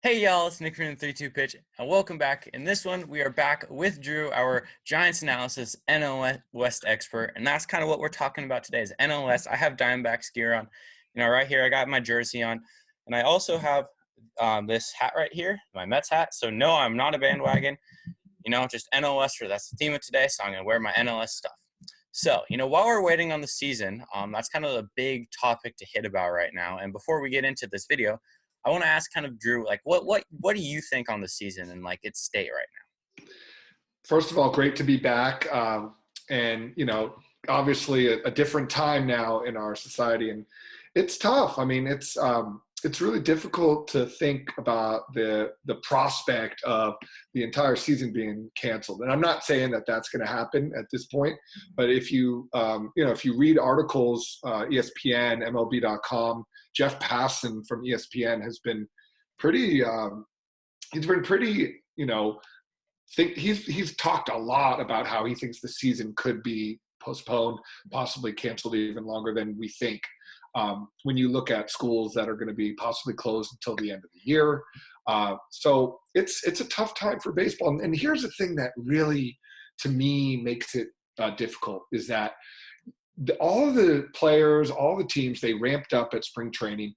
Hey y'all, it's Nick from the 3-2 Pitch, and welcome back. In this one, we are back with Drew, our Giants analysis NL West expert, and that's kind of what we're talking about today is NL West. I have Diamondbacks gear on, right here. I got my jersey on, and I also have this hat right here, my Mets hat. So no, I'm not a bandwagon. Just NL Wester. That's the theme of today, so I'm gonna wear my NLS stuff. So, while we're waiting on the season, that's kind of a big topic to hit about right now. And before we get into this video, I want to ask kind of Drew, like, what do you think on the season and like its state right now? First of all, great to be back. And, obviously a different time now in our society, and it's tough. I mean, it's really difficult to think about the prospect of the entire season being canceled. And I'm not saying that that's going to happen at this point, but if you read articles, ESPN, MLB.com, Jeff Passan from ESPN has been pretty, he's talked a lot about how he thinks the season could be postponed, possibly canceled even longer than we think. When you look at schools that are going to be possibly closed until the end of the year. So it's a tough time for baseball. And here's the thing that really, to me, makes it difficult is that all of the players, all the teams, they ramped up at spring training.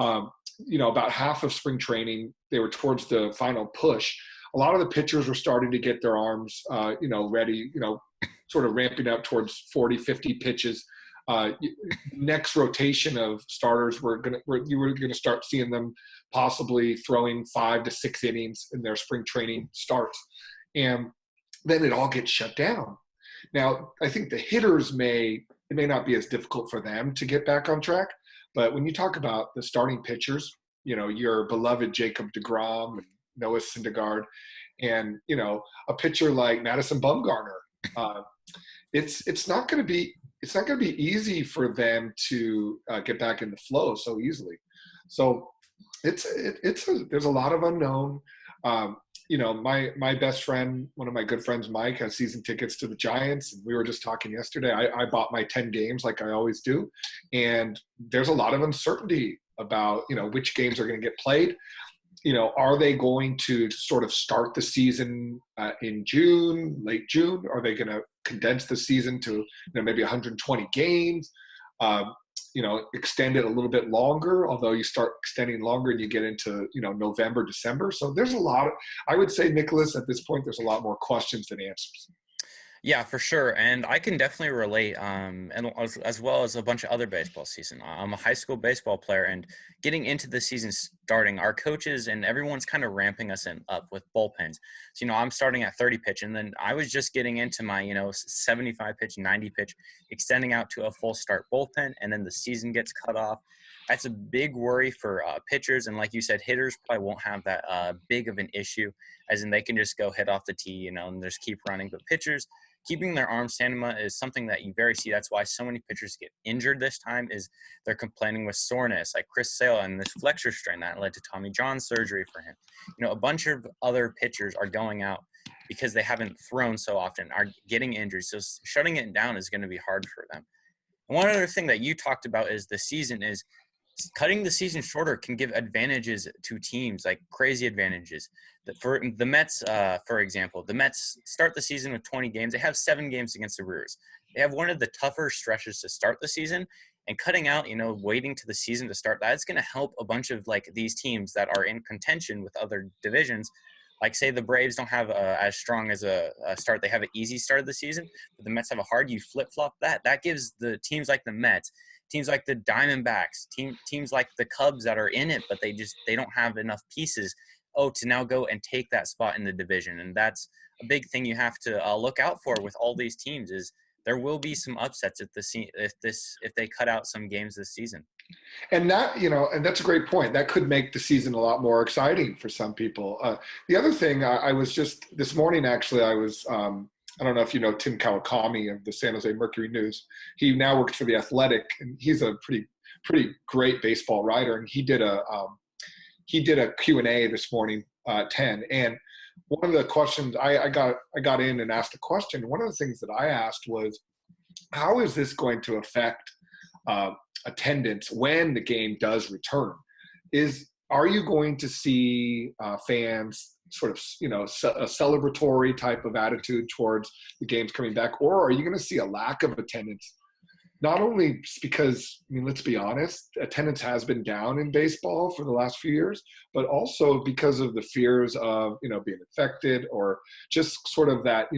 About half of spring training, they were towards the final push. A lot of the pitchers were starting to get their arms, ready, sort of ramping up towards 40, 50 pitches. Next rotation of starters, you were going to start seeing them possibly throwing 5 to 6 innings in their spring training starts. And then it all gets shut down. Now, I think the hitters it may not be as difficult for them to get back on track. But when you talk about the starting pitchers, your beloved Jacob deGrom and Noah Syndergaard, and a pitcher like Madison Bumgarner, it's not going to be easy for them to get back in the flow so easily. So there's a lot of unknown. My best friend, one of my good friends, Mike, has season tickets to the Giants. And we were just talking yesterday. I bought my 10 games like I always do. And there's a lot of uncertainty about, which games are going to get played. Are they going to sort of start the season in June, late June? Are they going to condense the season to maybe 120 games? Extend it a little bit longer, although you start extending longer and you get into, November, December. So there's I would say, Nicholas, at this point, there's a lot more questions than answers. Yeah, for sure. And I can definitely relate, and as well as a bunch of other baseball season. I'm a high school baseball player, and getting into the season starting, our coaches and everyone's kind of ramping us up with bullpens. So, I'm starting at 30 pitch, and then I was just getting into my, 75 pitch, 90 pitch, extending out to a full start bullpen, and then the season gets cut off. That's a big worry for pitchers. And like you said, hitters probably won't have that big of an issue, as in they can just go hit off the tee, and just keep running. But pitchers, keeping their arm stamina is something that you very see. That's why so many pitchers get injured this time is they're complaining with soreness, like Chris Sale and this flexor strain that led to Tommy John surgery for him. A bunch of other pitchers are going out because they haven't thrown so often, are getting injured. So shutting it down is going to be hard for them. And one other thing that you talked about is the season is cutting the season shorter can give advantages to teams, like crazy advantages. For the Mets, for example, the Mets start the season with 20 games. They have 7 games against the Brewers. They have one of the tougher stretches to start the season, and cutting out, waiting to the season to start, that's going to help a bunch of like these teams that are in contention with other divisions. Like, say the Braves don't have as strong as a start. They have an easy start of the season, but the Mets have a hard. You flip-flop that. That gives the teams like the Mets, teams like the Diamondbacks, teams like the Cubs that are in it, but they don't have enough pieces, to now go and take that spot in the division. And that's a big thing you have to look out for with all these teams is there will be some upsets if they cut out some games this season. And and that's a great point. That could make the season a lot more exciting for some people. The other thing, I was just this morning, actually, I don't know if you know Tim Kawakami of the San Jose Mercury News. He now works for The Athletic, and he's a pretty great baseball writer. And he did a Q&A this morning at 10. And one of the questions I got in and asked a question. One of the things that I asked was, how is this going to affect attendance when the game does return? Is are you going to see fans sort of, a celebratory type of attitude towards the games coming back, or are you going to see a lack of attendance? Not only because, I mean, let's be honest, attendance has been down in baseball for the last few years, but also because of the fears of, being infected, or just sort of that,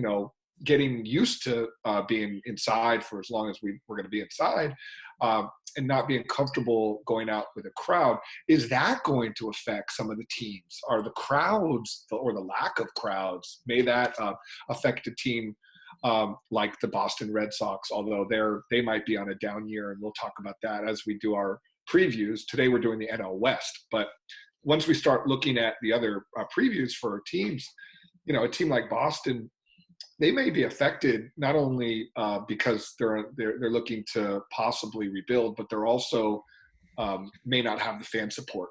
getting used to being inside for as long as we're going to be inside, and not being comfortable going out with a crowd. Is that going to affect some of the teams? Are the crowds, or the lack of crowds, may that affect a team like the Boston Red Sox, although they might be on a down year, and we'll talk about that as we do our previews. Today we're doing the NL West, but once we start looking at the other previews for our teams, a team like Boston, they may be affected not only because they're looking to possibly rebuild, but they're also may not have the fan support.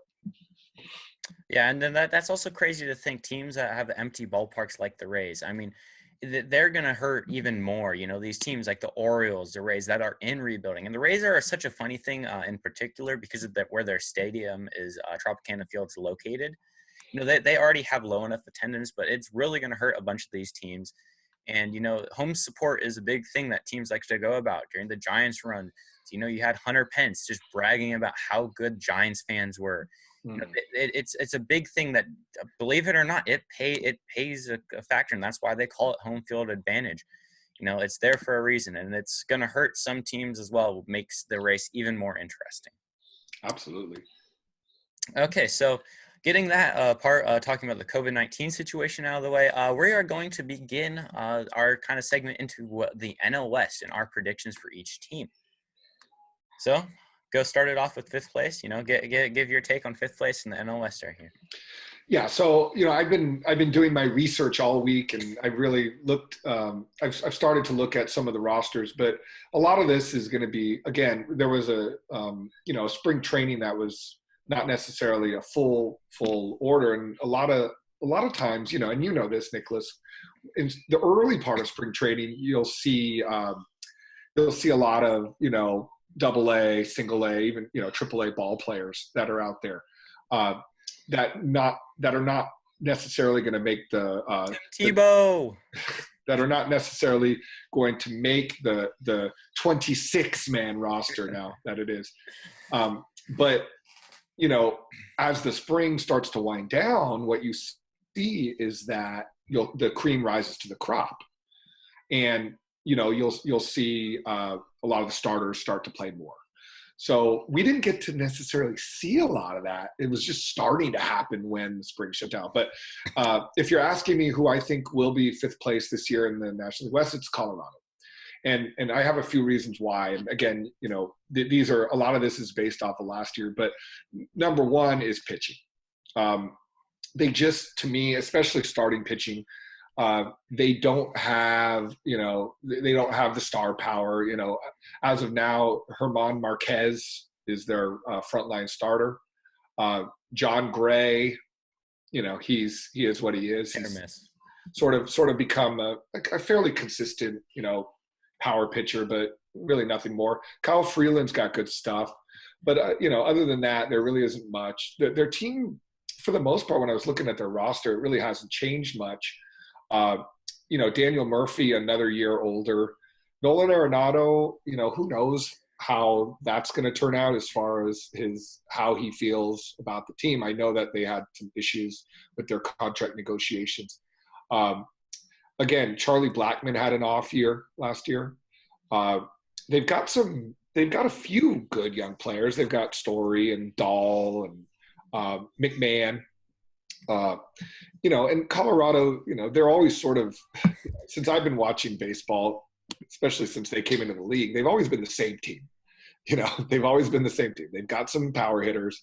Yeah, and then that's also crazy to think, teams that have empty ballparks like the Rays. I mean, they're going to hurt even more. These teams like the Orioles, the Rays that are in rebuilding. And the Rays are such a funny thing in particular because of where their stadium is, Tropicana Field's located. They already have low enough attendance, but it's really going to hurt a bunch of these teams. And, home support is a big thing that teams like to go about during the Giants run. So, you had Hunter Pence just bragging about how good Giants fans were. It's a big thing that, believe it or not, it pays a factor, and that's why they call it home field advantage. It's there for a reason, and it's going to hurt some teams as well. Makes the race even more interesting. Absolutely. Okay, so getting that talking about the COVID-19 situation out of the way, we are going to begin our kind of segment into the NL West and our predictions for each team. So, go start it off with fifth place. Give your take on fifth place in the NL West right here. Yeah, so I've been doing my research all week, and I've really looked. I've started to look at some of the rosters, but a lot of this is going to be, again, there was a spring training that was not necessarily a full order, and a lot of times, and this, Nicholas, in the early part of spring training, you'll see a lot of double A, single A, even triple A ball players that are out there that are not necessarily going to make Tebow. That are not necessarily going to make the 26-man roster now that it is. But as the spring starts to wind down, what you see is that the cream rises to the crop, and you'll see a lot of the starters start to play more. So we didn't get to necessarily see a lot of that. It was just starting to happen when the spring shut down. But if you're asking me who I think will be fifth place this year in the National League West, it's Colorado. And I have a few reasons why. And again, these are, a lot of this is based off of last year. But number one is pitching. They just, to me, especially starting pitching, they don't have, they don't have the star power. As of now, German Marquez is their frontline starter. John Gray, he is what he is. He's sort of become a fairly consistent, power pitcher, but really nothing more. Kyle Freeland's got good stuff, but other than that, there really isn't much. Their team, for the most part, when I was looking at their roster, it really hasn't changed much. Daniel Murphy, another year older. Nolan Arenado, who knows how that's going to turn out as far as how he feels about the team. I know that they had some issues with their contract negotiations. Again, Charlie Blackmon had an off year last year. They've got a few good young players. They've got Story and Dahl and McMahon. In Colorado, they're always sort of, since I've been watching baseball, especially since they came into the league, they've always been the same team. They've always been the same team. They've got some power hitters.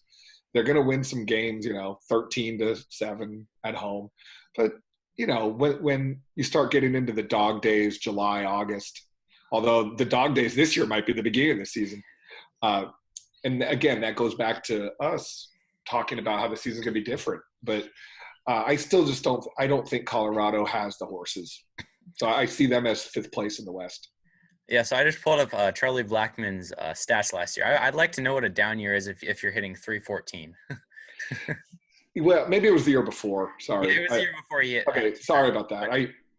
They're going to win some games, 13-7 at home. But, when you start getting into the dog days, July, August, although the dog days this year might be the beginning of the season. And again, that goes back to us talking about how the season's going to be different. But I still just don't think Colorado has the horses. So I see them as fifth place in the West. Yeah, so I just pulled up Charlie Blackmon's stats last year. I'd like to know what a down year is if you're hitting 314. Well, maybe it was the year before. Yeah, Sorry. it was the year before he hit. Okay, sorry about that.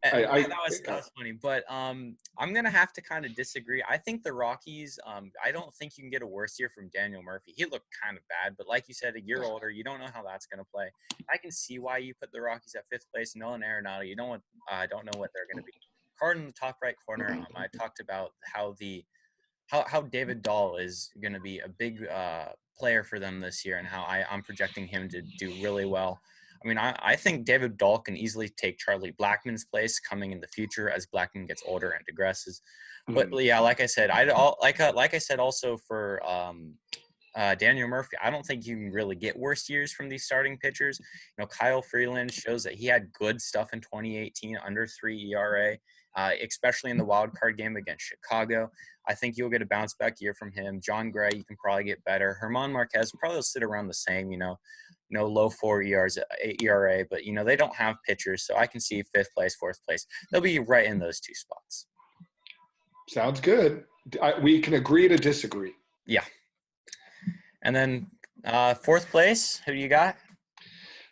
That was funny, but I'm gonna have to kind of disagree. I think the Rockies. I don't think you can get a worse year from Daniel Murphy. He looked kind of bad, but like you said, a year older, you don't know how that's gonna play. I can see why you put the Rockies at fifth place. Nolan Arenado, you don't don't know what they're gonna be. Card in the top right corner. I talked about how David Dahl is going to be a big player for them this year, and how I'm projecting him to do really well. I mean, I think David Dahl can easily take Charlie Blackmon's place coming in the future as Blackmon gets older and digresses. But yeah, like I said, like I said also for Daniel Murphy, I don't think you can really get worse years from these starting pitchers. You know, Kyle Freeland shows that he had good stuff in 2018, under 3 ERA, especially in the wild card game against Chicago. I think you'll get a bounce back year from him. John Gray, you can probably get better. Herman Marquez probably will sit around the same, low 4 ERA, but they don't have pitchers, so I can see fifth place, fourth place. They'll be right in those two spots. Sounds good. We can agree to disagree. Yeah. And then fourth place, who do you got?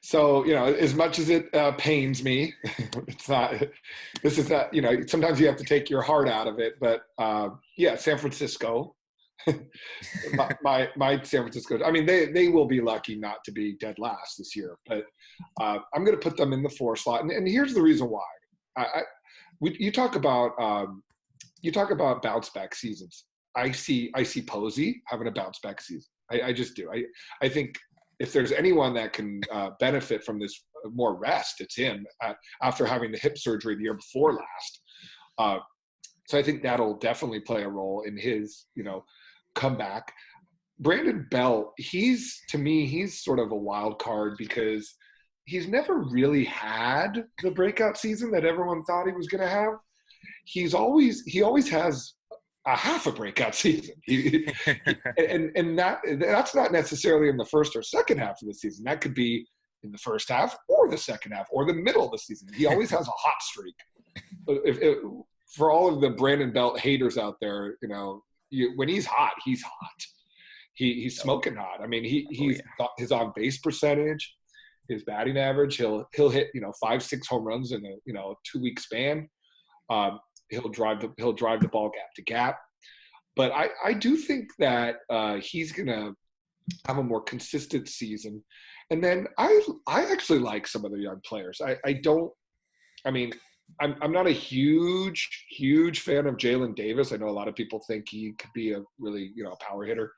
So, as much as it pains me, it's not, this is not, sometimes you have to take your heart out of it, but San Francisco, my San Francisco, I mean, they will be lucky not to be dead last this year, but I'm going to put them in the 4 slot. And here's the reason why. You talk about bounce back seasons. I see Posey having a bounce back season. I just do. I think if there's anyone that can benefit from this more rest, it's him after having the hip surgery the year before last. So I think that'll definitely play a role in his, comeback. Brandon Belt, he's sort of a wild card because he's never really had the breakout season that everyone thought he was going to have. He always has a half a breakout season. and that's not necessarily in the first or second half of the season. That could be in the first half or the second half or the middle of the season. He always has a hot streak. For all of the Brandon Belt haters out there, when he's hot, he's hot. He's smoking hot. I mean, his on base percentage, his batting average, he'll hit 5-6 home runs in a 2-week span. He'll drive the ball gap to gap. But I do think that he's going to have a more consistent season. And then I actually like some of the young players. I'm not a huge fan of Jalen Davis. I know a lot of people think he could be a really, power hitter.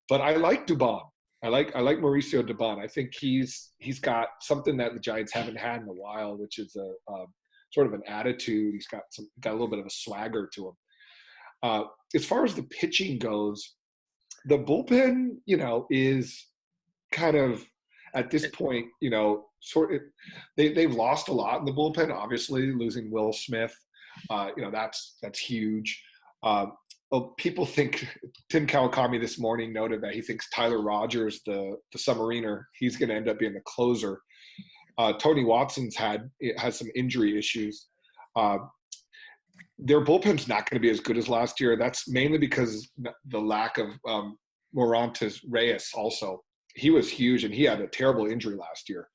But I like Dubon. I like Mauricio Dubon. I think he's got something that the Giants haven't had in a while, which is a sort of an attitude. He's got a little bit of a swagger to him. As far as the pitching goes, the bullpen, is kind of at this point, they've lost a lot in the bullpen. Obviously, losing Will Smith, that's huge. People think Tim Kawakami this morning noted that he thinks Tyler Rogers, the submariner, he's going to end up being the closer. Tony Watson's has some injury issues. Their bullpen's not going to be as good as last year. That's mainly because the lack of Morantes Reyes also. He was huge, and he had a terrible injury last year.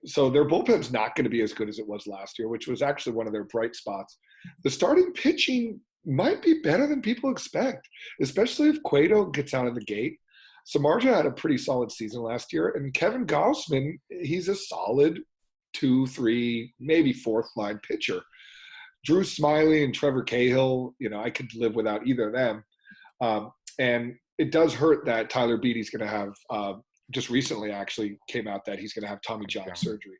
So their bullpen's not going to be as good as it was last year, which was actually one of their bright spots. The starting pitching might be better than people expect, especially if Cueto gets out of the gate. Samardzija had a pretty solid season last year, and Kevin Gausman, he's a solid 2, 3, maybe 4th line pitcher. Drew Smyly and Trevor Cahill, I could live without either of them. And it does hurt that Tyler Beatty's going to have, just recently actually came out that he's going to have Tommy John surgery.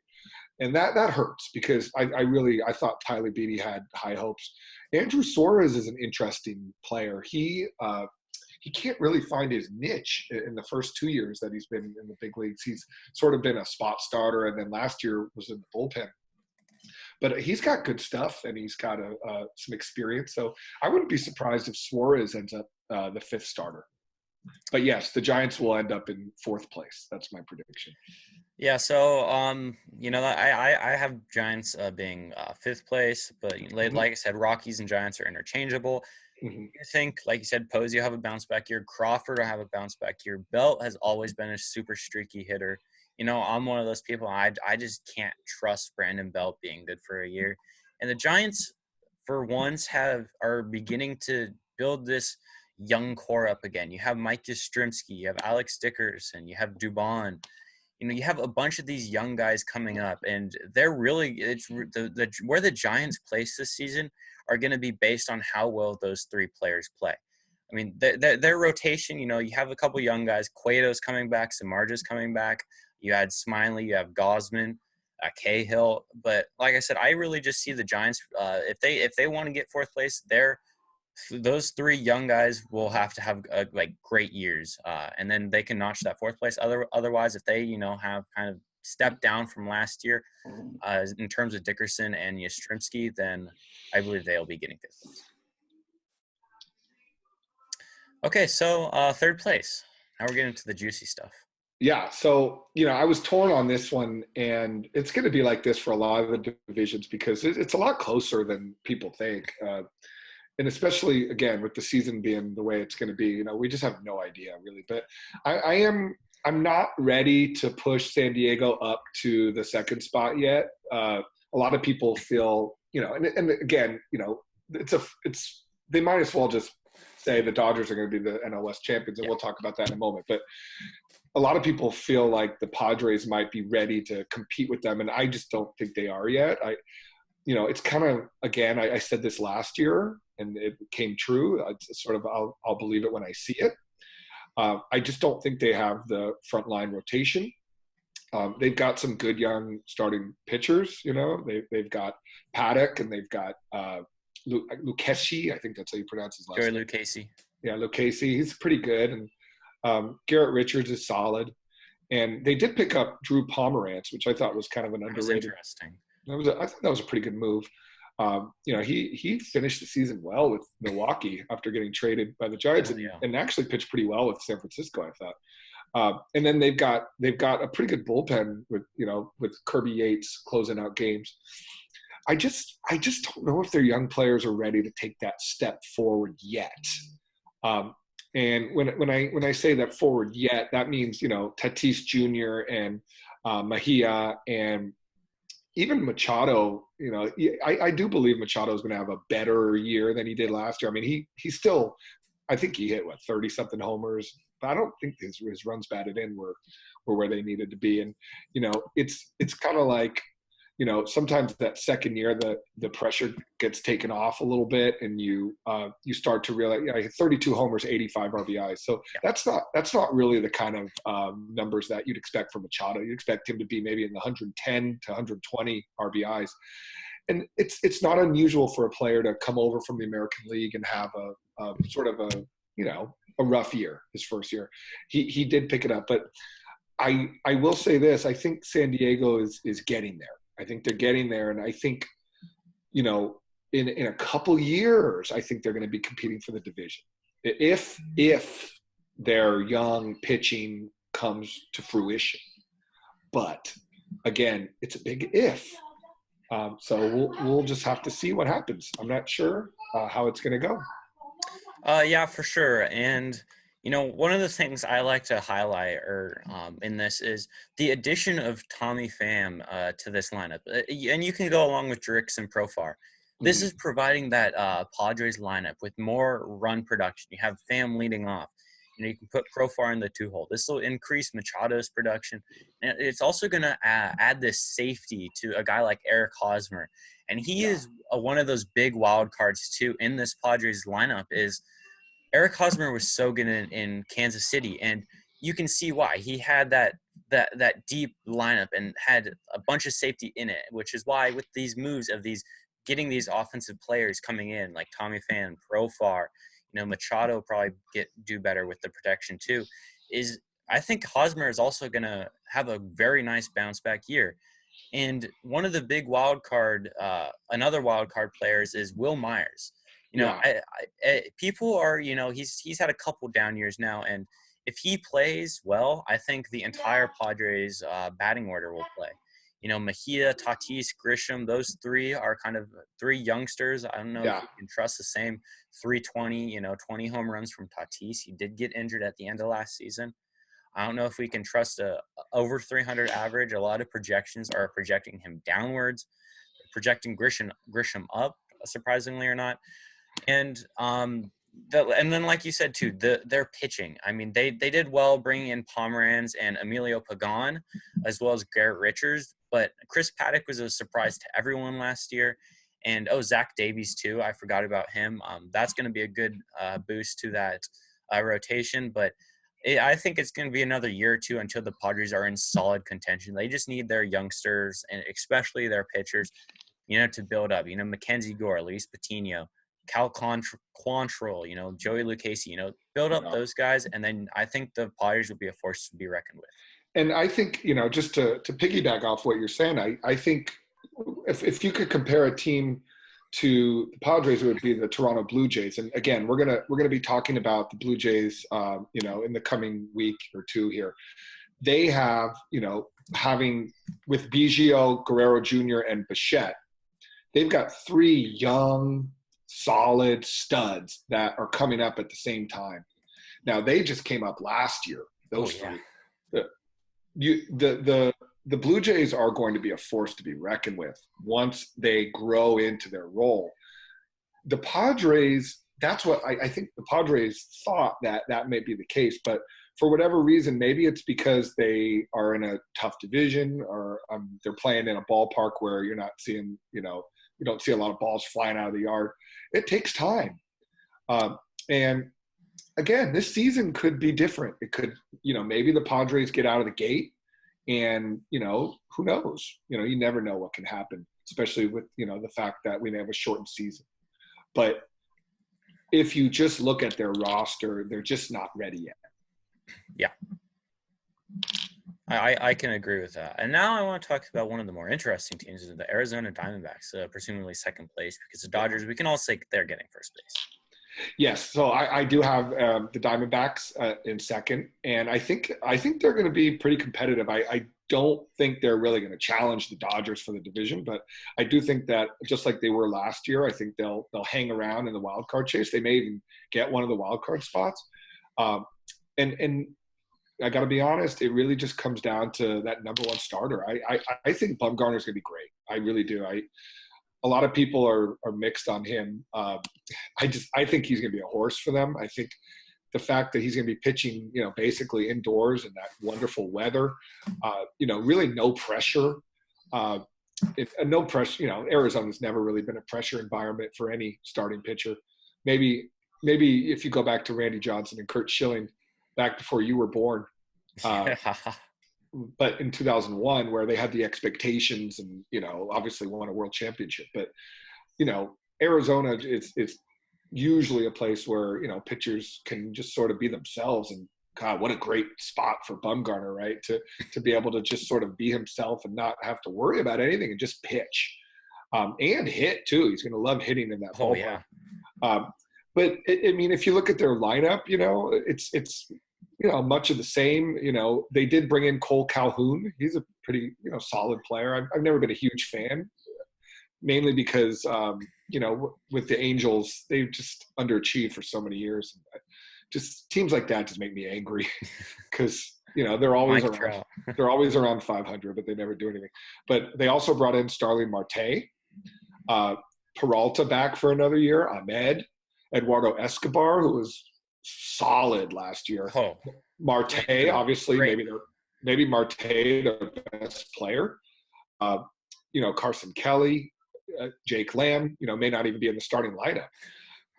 And that hurts because I thought Tyler Beatty had high hopes. Andrew Suarez is an interesting player. He can't really find his niche in the first 2 years that he's been in the big leagues. He's sort of been a spot starter, and then last year was in the bullpen. But he's got good stuff, and he's got some experience. So I wouldn't be surprised if Suarez ends up the 5th starter. But yes, the Giants will end up in 4th place. That's my prediction. Yeah, so I have Giants being 5th place, but like I said, Rockies and Giants are interchangeable. Hmm. You think, like you said, Posey will have a bounce back year. Crawford will have a bounce back year. Belt has always been a super streaky hitter. I'm one of those people. I just can't trust Brandon Belt being good for a year. And the Giants, for once, are beginning to build this young core up again. You have Mike Yastrzemski, you have Alex Dickerson, you have Dubon. You have a bunch of these young guys coming up, and they're really the where the Giants place this season are going to be based on how well those three players play. I mean, their rotation. You have a couple young guys. Cueto's coming back. Samardzij's coming back. You had Smiley. You have Gosman, Cahill. But like I said, I really just see the Giants. If they want to get fourth place, those three young guys will have to have like great years, and then they can notch that fourth place. Otherwise, if they have kind of stepped down from last year in terms of Dickerson and Yastrzemski, then I believe they'll be getting fifth place. Okay, so third place. Now we're getting to the juicy stuff. Yeah. So, I was torn on this one, and it's going to be like this for a lot of the divisions because it's a lot closer than people think. And especially, again, with the season being the way it's going to be, we just have no idea really. But I'm not ready to push San Diego up to the second spot yet. A lot of people feel, and again, they might as well just say the Dodgers are going to be the NL West champions, and we'll talk about that in a moment. But a lot of people feel like the Padres might be ready to compete with them, and I just don't think they are yet. It's kind of, again, I said this last year, and it came true. It's sort of, I'll believe it when I see it. I just don't think they have the frontline rotation. They've got some good young starting pitchers. They've got Paddock, and they've got Lucchesi. I think that's how you pronounce his last name. Joey Lucchesi. Yeah, Lucchesi. He's pretty good, and Garrett Richards is solid. And they did pick up Drew Pomerantz, which I thought was kind of an underrated. Interesting. I think that was a pretty good move. He finished the season well with Milwaukee after getting traded by the Giants, and actually pitched pretty well with San Francisco, I thought. And then they've got a pretty good bullpen with Kirby Yates closing out games. I just don't know if their young players are ready to take that step forward yet. And when I say that forward yet, that means Tatis Jr. and Mejia and even Machado. I do believe Machado is going to have a better year than he did last year. I mean, he still, I think he hit 30-something homers, but I don't think his runs batted in were where they needed to be. And it's kind of like, sometimes that second year the pressure gets taken off a little bit, and you start to realize, 32 homers, 85 RBIs. So that's not really the kind of numbers that you'd expect from Machado. You'd expect him to be maybe in the 110 to 120 RBIs. And it's not unusual for a player to come over from the American League and have a sort of a rough year his first year. He did pick it up, but I will say this: I think San Diego is getting there. I think they're getting there, and I think, in a couple years, I think they're going to be competing for the division if their young pitching comes to fruition. But again, it's a big if. So we'll just have to see what happens. I'm not sure how it's going to go. Yeah, for sure. And one of the things I like to highlight in this is the addition of Tommy Pham to this lineup. And you can go along with Drix and Profar. This is providing that Padres lineup with more run production. You have Pham leading off. You can put Profar in the 2-hole. This will increase Machado's production. And it's also going to add this safety to a guy like Eric Hosmer. And he is one of those big wild cards, too, in this Padres lineup. Is Eric Hosmer was so good in Kansas City, and you can see why. He had that deep lineup and had a bunch of safety in it, which is why with these moves of getting these offensive players coming in like Tommy Pham, Profar, Machado probably do better with the protection too. I think Hosmer is also going to have a very nice bounce back year. And one of the big another wild card players is Will Myers. People are, he's had a couple down years now, and if he plays well, I think the entire Padres batting order will play. Mejia, Tatis, Grisham, those three are kind of three youngsters. I don't know if Yeah. we can trust the same 320, 20 home runs from Tatis. He did get injured at the end of last season. I don't know if we can trust a over 300 average. A lot of projections are projecting him downwards, projecting Grisham up, surprisingly or not. And and then like you said too, their pitching. I mean, they did well bringing in Pomeranz and Emilio Pagan, as well as Garrett Richards. But Chris Paddock was a surprise to everyone last year, and Zach Davies too. I forgot about him. That's going to be a good boost to that rotation. But I think it's going to be another year or two until the Padres are in solid contention. They just need their youngsters and especially their pitchers, to build up. Mackenzie Gore, Luis Patino, Cal Quantrill, Joey Lucchesi, build up Yeah. those guys, and then I think the Padres will be a force to be reckoned with. And I think, just to piggyback off what you're saying, I think if you could compare a team to the Padres, it would be the Toronto Blue Jays. And again, we're gonna be talking about the Blue Jays, in the coming week or two here. They have, having with Biggio, Guerrero Jr., and Bichette, they've got three young, solid studs that are coming up at the same time. Now they just came up last year. Those three. The Blue Jays are going to be a force to be reckoned with once they grow into their role. The Padres, that's what I think the Padres thought that may be the case, but for whatever reason, maybe it's because they are in a tough division or they're playing in a ballpark where you're not seeing, you don't see a lot of balls flying out of the yard. It takes time. And again, this season could be different. It could, maybe the Padres get out of the gate and, who knows? You never know what can happen, especially with, the fact that we have a shortened season. But if you just look at their roster, they're just not ready yet. Yeah. I can agree with that. And now I want to talk about one of the more interesting teams, the Arizona Diamondbacks, presumably second place, because the Dodgers, we can all say they're getting first base. Yes, so I do have the Diamondbacks in second, and I think they're going to be pretty competitive. I don't think they're really going to challenge the Dodgers for the division, but I do think that just like they were last year, I think they'll hang around in the wild card chase. They may even get one of the wild card spots. And I got to be honest, it really just comes down to that number one starter. I think Bumgarner is going to be great. I really do. A lot of people are mixed on him. I think he's going to be a horse for them. I think the fact that he's going to be pitching, basically indoors in that wonderful weather, really no pressure. No pressure. Arizona's never really been a pressure environment for any starting pitcher. Maybe if you go back to Randy Johnson and Curt Schilling back before you were born. But in 2001, where they had the expectations and, obviously won a world championship. But, Arizona is usually a place where, pitchers can just sort of be themselves. And, God, what a great spot for Bumgarner, right? To be able to just sort of be himself and not have to worry about anything and just pitch. And hit, too. He's going to love hitting in that ballpark. Yeah. But, if you look at their lineup, it's much of the same. They did bring in Cole Calhoun. He's a pretty, solid player. I've never been a huge fan, mainly because, with the Angels, they've just underachieved for so many years. Just teams like that just make me angry because, they're always around 500, but they never do anything. But they also brought in Starling Marte, Peralta back for another year, Ahmed, Eduardo Escobar, who was solid last year. Marte, obviously, maybe Marte, the best player. Carson Kelly, Jake Lamb, may not even be in the starting lineup.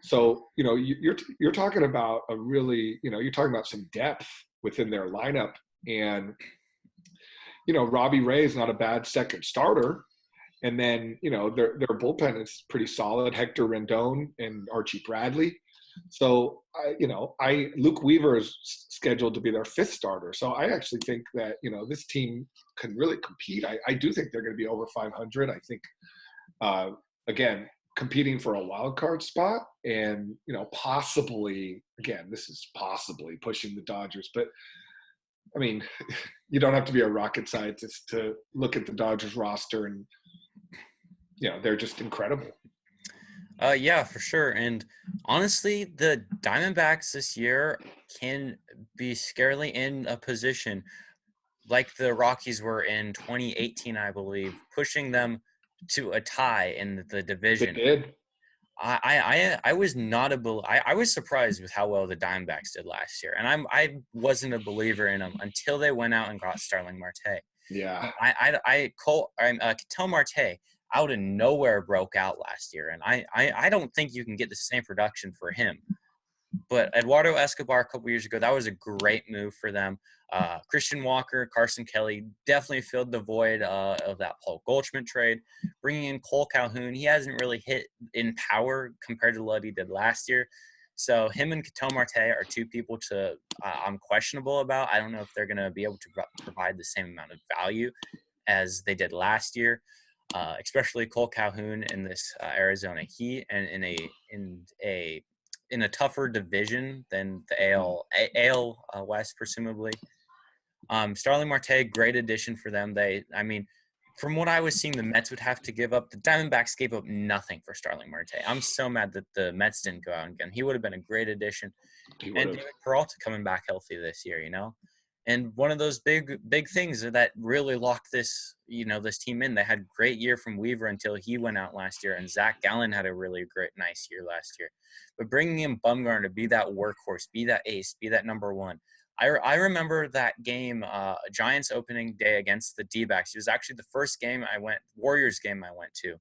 So, you're talking about a really, you're talking about some depth within their lineup. And, Robbie Ray is not a bad second starter. And then, their bullpen is pretty solid. Hector Rendon and Archie Bradley. So, Luke Weaver is scheduled to be their fifth starter. So I actually think that, this team can really compete. I do think they're going to be over 500. I think, again, competing for a wild card spot and, possibly, again, this is possibly pushing the Dodgers, but I mean, you don't have to be a rocket scientist to look at the Dodgers roster, and they're just incredible. Yeah, for sure. And honestly, the Diamondbacks this year can be scarily in a position like the Rockies were in 2018, I believe, pushing them to a tie in the They division. did. I was not I was surprised with how well the Diamondbacks did last year, and I wasn't a believer in them until they went out and got Starling Marte. Yeah. Ketel Marte out of nowhere broke out last year, and I don't think you can get the same production for him. But Eduardo Escobar a couple years ago, that was a great move for them. Christian Walker, Carson Kelly definitely filled the void of that Paul Goldschmidt trade. Bringing in Cole Calhoun, he hasn't really hit in power compared to what he did last year. So him and Ketel Marte are two people I'm questionable about. I don't know if they're going to be able to provide the same amount of value as they did last year. Especially Cole Calhoun in this Arizona Heat and in a tougher division than the AL West, presumably. Starling Marte, great addition for them. From what I was seeing, the Mets would have to give up. The Diamondbacks gave up nothing for Starling Marte. I'm so mad that the Mets didn't go out and get him. He would have been a great addition. And David Peralta coming back healthy this year, And one of those big things that really locked this team in. They had a great year from Weaver until he went out last year, and Zach Gallen had a really nice year last year. But bringing in Bumgarner to be that workhorse, be that ace, be that number one. I remember that game, Giants opening day against the D-backs. It was actually the first Warriors game I went to.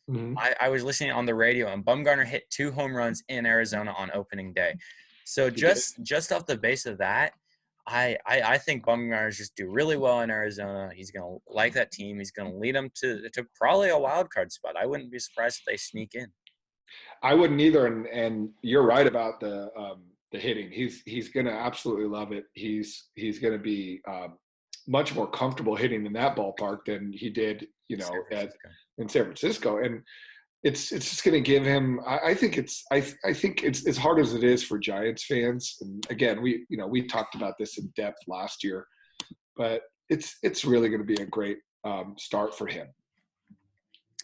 Mm-hmm. I was listening on the radio, and Bumgarner hit 2 home runs in Arizona on opening day. So just off the base of that, I think Bumgarner just do really well in Arizona. He's going to like that team. He's going to lead them to probably a wild card spot. I wouldn't be surprised if they sneak in. I wouldn't either, and you're right about the hitting. He's going to absolutely love it. He's going to be much more comfortable hitting in that ballpark than he did, in San Francisco, and it's just going to give him. I think it's as hard as it is for Giants fans. And again, we talked about this in depth last year, but it's really going to be a great start for him.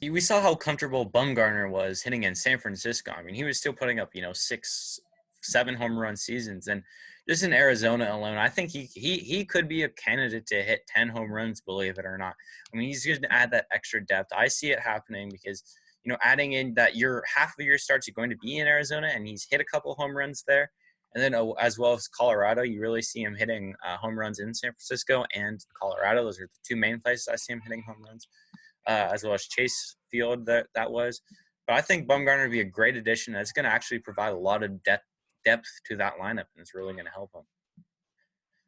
We saw how comfortable Bumgarner was hitting in San Francisco. I mean, he was still putting up 6, 7 home run seasons, and just in Arizona alone, I think he could be a candidate to hit 10 home runs, believe it or not. I mean, he's going to add that extra depth. I see it happening because adding in that half of your starts are going to be in Arizona, and he's hit a couple home runs there. And then as well as Colorado, you really see him hitting home runs in San Francisco and Colorado. Those are the 2 main places I see him hitting home runs, as well as Chase Field that was. But I think Bumgarner would be a great addition. It's going to actually provide a lot of depth to that lineup, and it's really going to help him.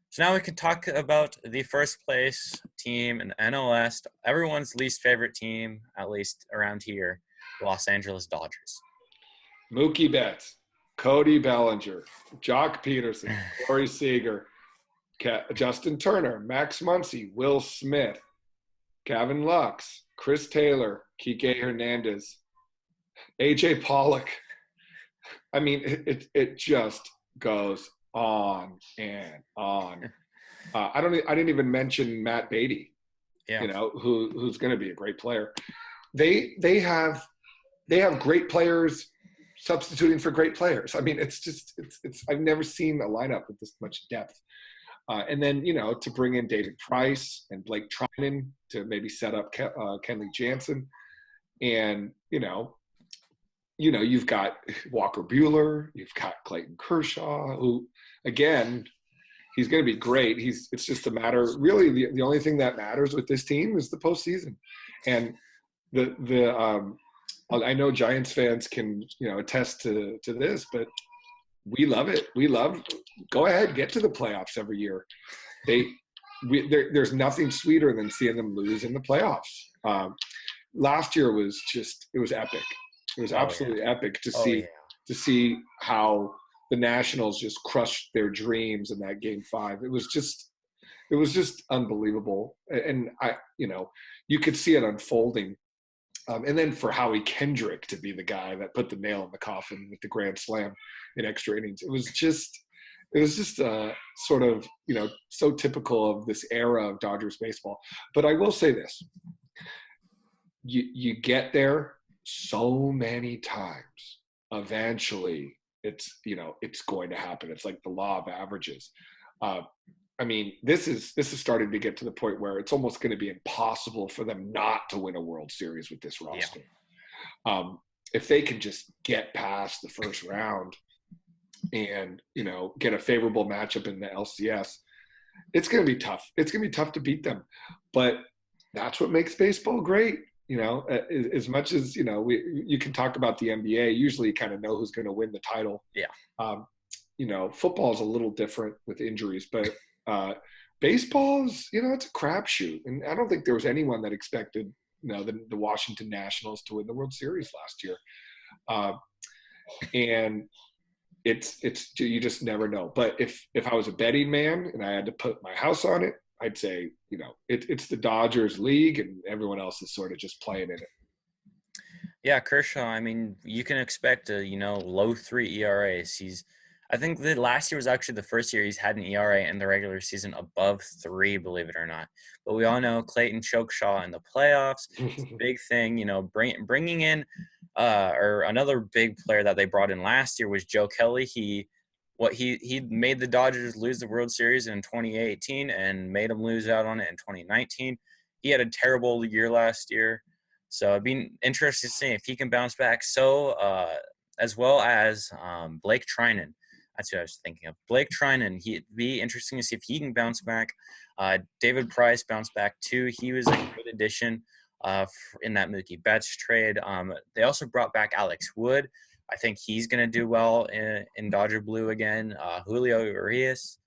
So now we can talk about the first place team in the NL West, everyone's least favorite team, at least around here, the Los Angeles Dodgers. Mookie Betts, Cody Bellinger, Jock Peterson, Corey Seager, Justin Turner, Max Muncy, Will Smith, Gavin Lux, Chris Taylor, Kike Hernandez, AJ Pollock. I mean, it just goes on and on. I didn't even mention Matt Beatty, who's going to be a great player. They have great players substituting for great players. I mean, it's I've never seen a lineup with this much depth. And then, to bring in David Price and Blake Trinan to maybe set up Kenley Jansen. And, you've got Walker Buehler, you've got Clayton Kershaw, who, again, he's going to be great. It's just a matter, really, the only thing that matters with this team is the postseason. And I know Giants fans can, attest to this, but we love it. Go ahead, get to the playoffs every year. There's nothing sweeter than seeing them lose in the playoffs. Last year was epic. It was absolutely epic to see how the Nationals just crushed their dreams in that Game 5. It was just unbelievable, and you could see it unfolding. And then for Howie Kendrick to be the guy that put the nail in the coffin with the grand slam in extra innings, it It was just sort of, so typical of this era of Dodgers baseball. But I will say this: you get there so many times, eventually it's going to happen. It's like the law of averages. Uh, I mean, this is starting to get to the point where it's almost going to be impossible for them not to win a World Series with this Yeah. roster. If they can just get past the first round and get a favorable matchup in the LCS, it's going to be tough. It's going to be tough to beat them, but that's what makes baseball great. As much as you can talk about the NBA. Usually, you kind of know who's going to win the title. Yeah. Football is a little different with injuries, but baseball is, it's a crapshoot. And I don't think there was anyone that expected, the Washington Nationals to win the World Series last year. And it's you just never know. But if I was a betting man and I had to put my house on it, I'd say, it's the Dodgers league and everyone else is sort of just playing in it. Yeah, Kershaw, I mean, you can expect a, low 3 ERAs. I think the last year was actually the first year he's had an ERA in the regular season above 3, believe it or not. But we all know Clayton Chokeshaw in the playoffs, it's a big thing, bringing in or another big player that they brought in last year was Joe Kelly. He made the Dodgers lose the World Series in 2018 and made them lose out on it in 2019. He had a terrible year last year. So it'd be interesting to see if he can bounce back. So as well as Blake Trinan. That's who I was thinking of. Blake Trinan. He'd be interesting to see if he can bounce back. David Price bounced back too. He was a good addition in that Mookie Betts trade. They also brought back Alex Wood. I think he's going to do well in Dodger blue again. Julio Urias.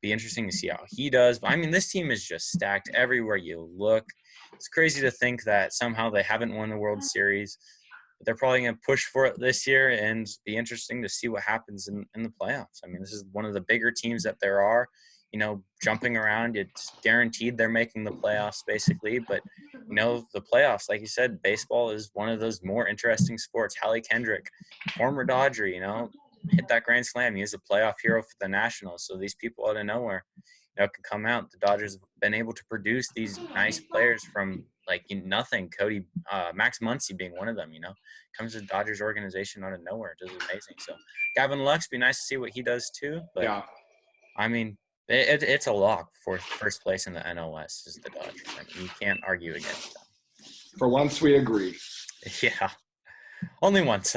Be interesting to see how he does. But I mean, this team is just stacked everywhere you look. It's crazy to think that somehow they haven't won the World Series. But they're probably going to push for it this year and be interesting to see what happens in the playoffs. I mean, this is one of the bigger teams that there are. Jumping around, it's guaranteed they're making the playoffs basically. But, the playoffs, like you said, baseball is one of those more interesting sports. Hallie Kendrick, former Dodger, hit that grand slam. He was a playoff hero for the Nationals. So these people out of nowhere, can come out. The Dodgers have been able to produce these nice players from nothing. Max Muncy being one of them. Comes to the Dodgers organization out of nowhere, does amazing. So Gavin Lux, be nice to see what he does too. But Yeah. I mean, it's a lock for first place in the NOS is the Dodgers. I mean, you can't argue against them. For once, we agree. Yeah, only once.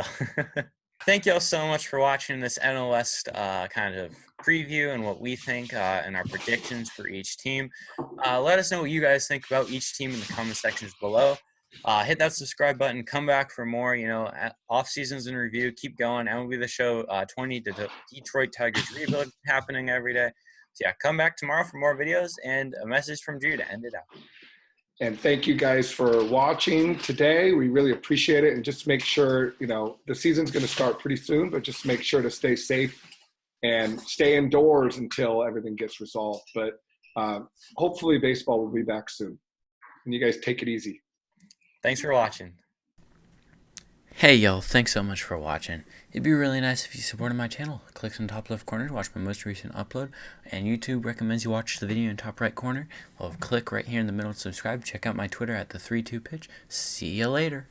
Thank you all so much for watching this NOS kind of preview and what we think and our predictions for each team. Let us know what you guys think about each team in the comment sections below. Hit that subscribe button. Come back for more, off seasons in review. Keep going. And will be the show 20 to Detroit Tigers rebuild happening every day. So yeah, come back tomorrow for more videos and a message from Drew to end it out. And thank you guys for watching today. We really appreciate it. And just make sure, the season's going to start pretty soon, but just make sure to stay safe and stay indoors until everything gets resolved. But hopefully baseball will be back soon. And you guys take it easy. Thanks for watching. Hey y'all, thanks so much for watching. It'd be really nice if you supported my channel. Click on the top left corner to watch my most recent upload, and YouTube recommends you watch the video in top right corner. Well, click right here in the middle to subscribe. Check out my Twitter at the 32pitch. See you later.